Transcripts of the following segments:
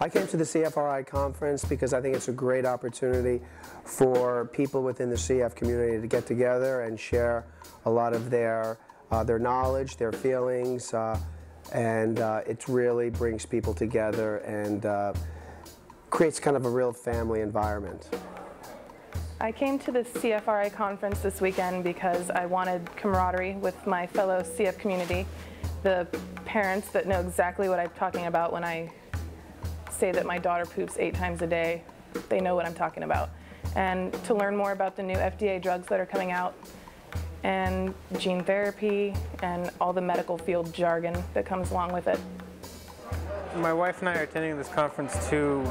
I came to the CFRI Conference because I think it's a great opportunity for people within the CF community to get together and share a lot of their knowledge, their feelings, and it really brings people together and creates kind of a real family environment. I came to the CFRI Conference this weekend because I wanted camaraderie with my fellow CF community, the parents that know exactly what I'm talking about when I say that my daughter poops 8 times a day. They know what I'm talking about. And to learn more about the new FDA drugs that are coming out and gene therapy and all the medical field jargon that comes along with it. My wife and I are attending this conference to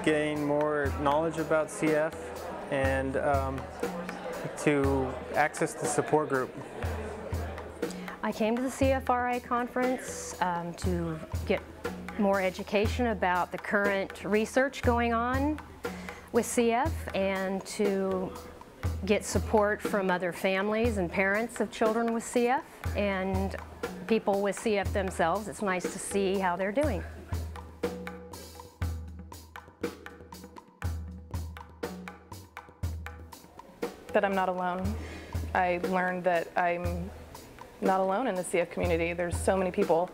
gain more knowledge about CF and to access the support group. I came to the CFRI conference to get more education about the current research going on with CF and to get support from other families and parents of children with CF and people with CF themselves. It's nice to see how they're doing. That I'm not alone. I learned that I'm not alone in the CF community. There's so many people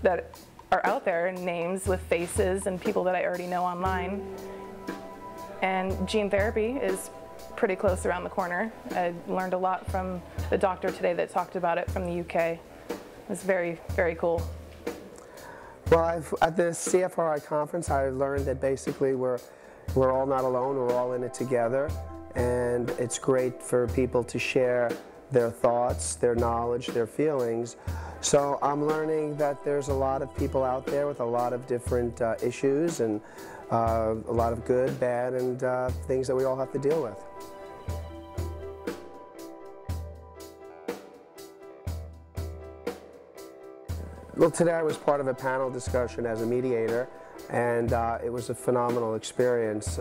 that are out there, and names with faces and people that I already know online. And gene therapy is pretty close around the corner. I learned a lot from the doctor today that talked about it from the UK. It was very, very cool. Well, at the CFRI conference, I learned that basically we're all not alone, we're all in it together. And it's great for people to share their thoughts, their knowledge, their feelings. So I'm learning that there's a lot of people out there with a lot of different issues and a lot of good, bad, and things that we all have to deal with. Well, today I was part of a panel discussion as a mediator, and it was a phenomenal experience.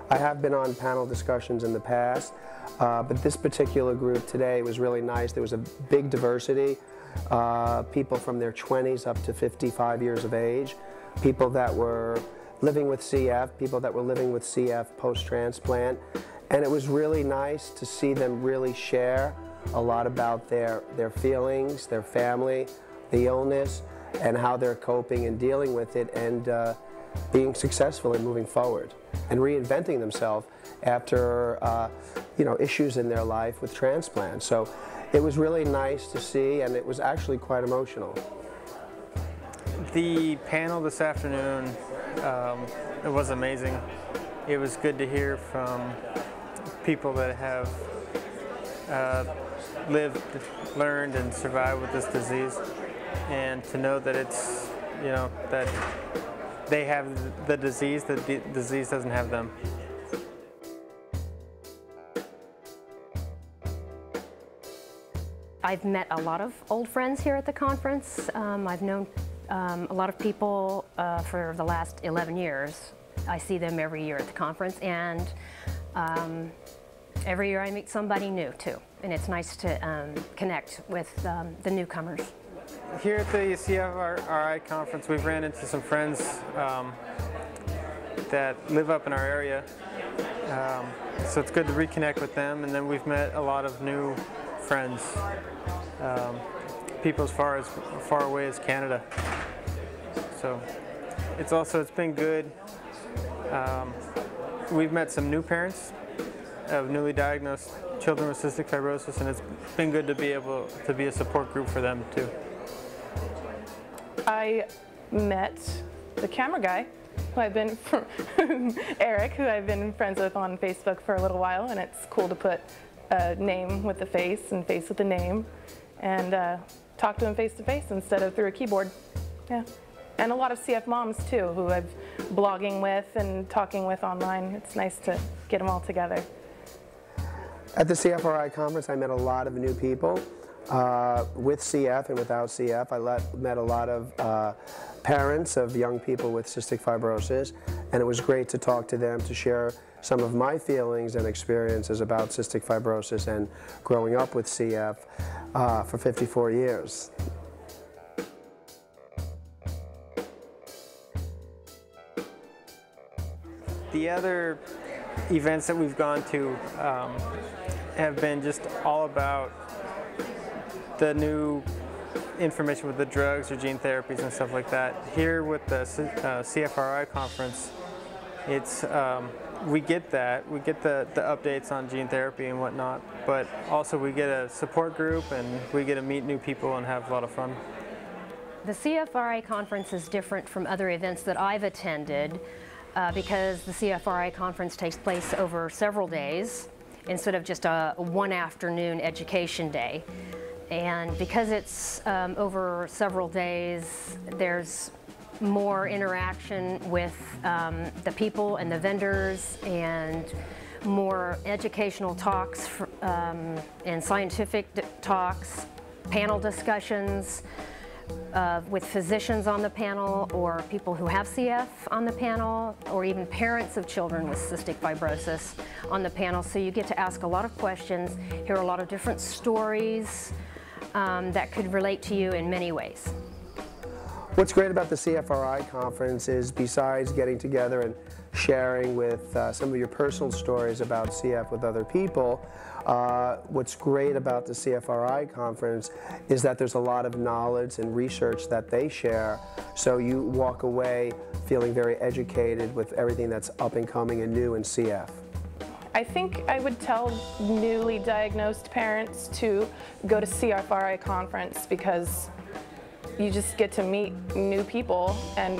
I have been on panel discussions in the past, but this particular group today was really nice. There was a big diversity, people from their 20s up to 55 years of age, people that were living with CF, people that were living with CF post-transplant, and it was really nice to see them really share a lot about their feelings, their family, the illness, and how they're coping and dealing with it, and being successful in moving forward and reinventing themselves after issues in their life with transplant. So it was really nice to see, and it was actually quite emotional. The panel this afternoon, it was amazing. It was good to hear from people that have lived, learned, and survived with this disease, and to know that it's, that they have the disease doesn't have them. I've met a lot of old friends here at the conference. I've known a lot of people for the last 11 years. I see them every year at the conference, and every year I meet somebody new too. And it's nice to connect with the newcomers. Here at the CFRI Conference, we've ran into some friends that live up in our area, so it's good to reconnect with them, and then we've met a lot of new friends, people as far away as Canada. So it's been good. We've met some new parents of newly diagnosed children with cystic fibrosis, and it's been good to be able to be a support group for them too. I met the camera guy, who I've been Eric, who I've been friends with on Facebook for a little while, and it's cool to put a name with the face and face with the name, and talk to him face to face instead of through a keyboard. Yeah, and a lot of CF moms too, who I'm blogging with and talking with online. It's nice to get them all together. At the CFRI conference, I met a lot of new people. With CF and without CF, I met a lot of parents of young people with cystic fibrosis, and it was great to talk to them, to share some of my feelings and experiences about cystic fibrosis and growing up with CF for 54 years. The other events that we've gone to have been just all about the new information with the drugs or gene therapies and stuff like that. Here with the CFRI conference, it's we get that. We get the updates on gene therapy and whatnot, but also we get a support group and we get to meet new people and have a lot of fun. The CFRI conference is different from other events that I've attended because the CFRI conference takes place over several days instead of just a one afternoon education day. And because it's over several days, there's more interaction with the people and the vendors, and more educational talks and scientific talks, panel discussions with physicians on the panel, or people who have CF on the panel, or even parents of children with cystic fibrosis on the panel. So you get to ask a lot of questions, hear a lot of different stories that could relate to you in many ways. What's great about the CFRI conference is, besides getting together and sharing with some of your personal stories about CF with other people, what's great about the CFRI conference is that there's a lot of knowledge and research that they share, so you walk away feeling very educated with everything that's up and coming and new in CF. I think I would tell newly diagnosed parents to go to CFRI conference because you just get to meet new people and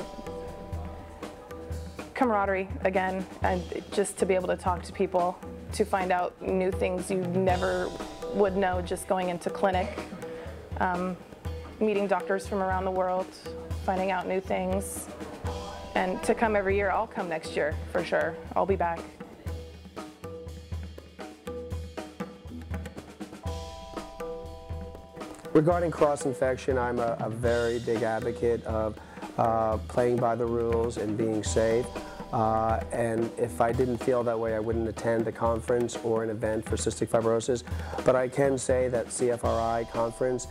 camaraderie again, and just to be able to talk to people, to find out new things you never would know just going into clinic, meeting doctors from around the world, finding out new things, and to come every year. I'll come next year for sure. I'll be back. Regarding cross-infection, I'm a very big advocate of playing by the rules and being safe. And if I didn't feel that way, I wouldn't attend a conference or an event for cystic fibrosis. But I can say that CFRI conference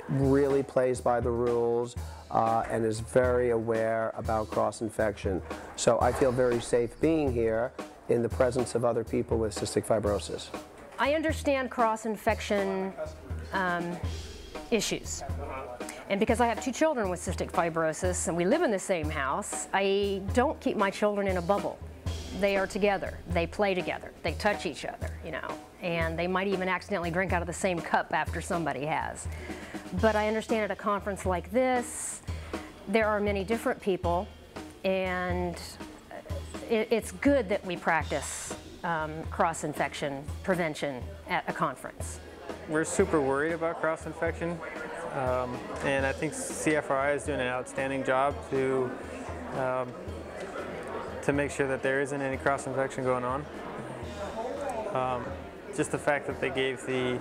really plays by the rules and is very aware about cross-infection. So I feel very safe being here in the presence of other people with cystic fibrosis. I understand cross-infection issues. And because I have 2 children with cystic fibrosis and we live in the same house, I don't keep my children in a bubble. They are together, they play together, they touch each other, you know, and they might even accidentally drink out of the same cup after somebody has. But I understand at a conference like this, there are many different people, and it's good that we practice cross-infection prevention at a conference. We're super worried about cross-infection, and I think CFRI is doing an outstanding job to make sure that there isn't any cross-infection going on. Just the fact that they gave the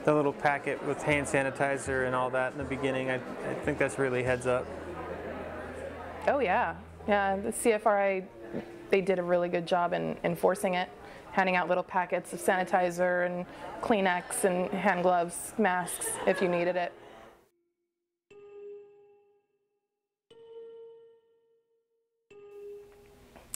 little packet with hand sanitizer and all that in the beginning, I think that's really heads up. Oh yeah, yeah, the CFRI, they did a really good job in enforcing it, handing out little packets of sanitizer and Kleenex and hand gloves, masks if you needed it.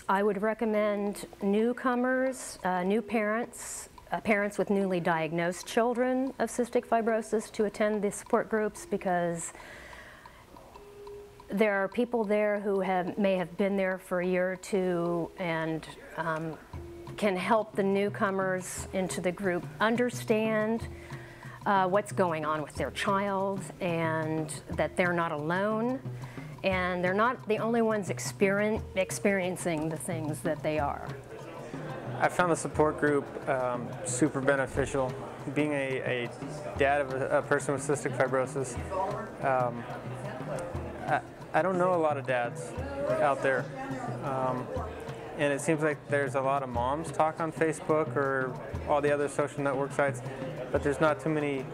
I would recommend newcomers, new parents, parents with newly diagnosed children of cystic fibrosis to attend the support groups, because there are people there who may have been there for a year or two and can help the newcomers into the group understand what's going on with their child, and that they're not alone, and they're not the only ones experiencing the things that they are. I found the support group super beneficial. Being a dad of a person with cystic fibrosis, I don't know a lot of dads out there, and it seems like there's a lot of moms talk on Facebook or all the other social network sites, but there's not too many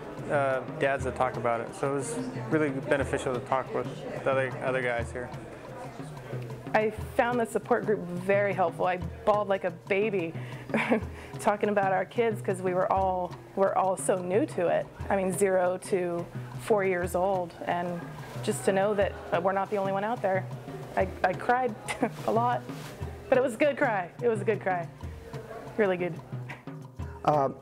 dads that talk about it. So it was really beneficial to talk with the other guys here. I found the support group very helpful. I bawled like a baby talking about our kids, because we're all so new to it. I mean, 0 to 4 years old, and just to know that we're not the only one out there. I cried a lot. But it was a good cry. It was a good cry. Really good.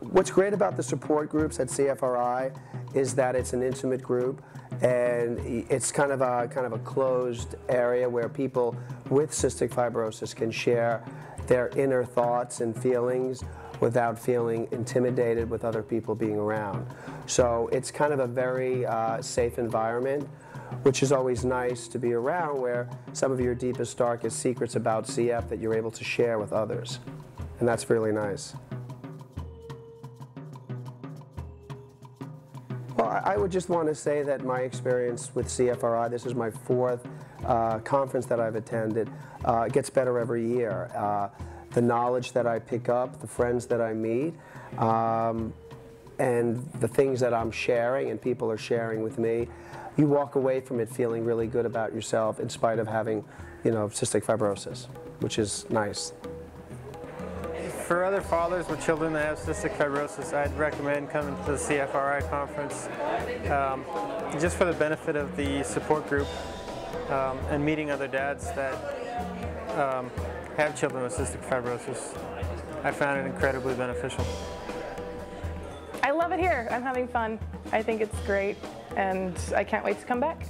What's great about the support groups at CFRI is that it's an intimate group, and it's kind of a closed area where people with cystic fibrosis can share their inner thoughts and feelings without feeling intimidated with other people being around. So it's kind of a very safe environment, which is always nice to be around, where some of your deepest, darkest secrets about CF that you're able to share with others. And that's really nice. Well, I would just want to say that my experience with CFRI, this is my 4th conference that I've attended, gets better every year. The knowledge that I pick up, the friends that I meet, and the things that I'm sharing and people are sharing with me, you walk away from it feeling really good about yourself in spite of having, cystic fibrosis, which is nice. For other fathers with children that have cystic fibrosis, I'd recommend coming to the CFRI conference just for the benefit of the support group and meeting other dads that have children with cystic fibrosis. I found it incredibly beneficial. I love it here. I'm having fun. I think it's great, and I can't wait to come back.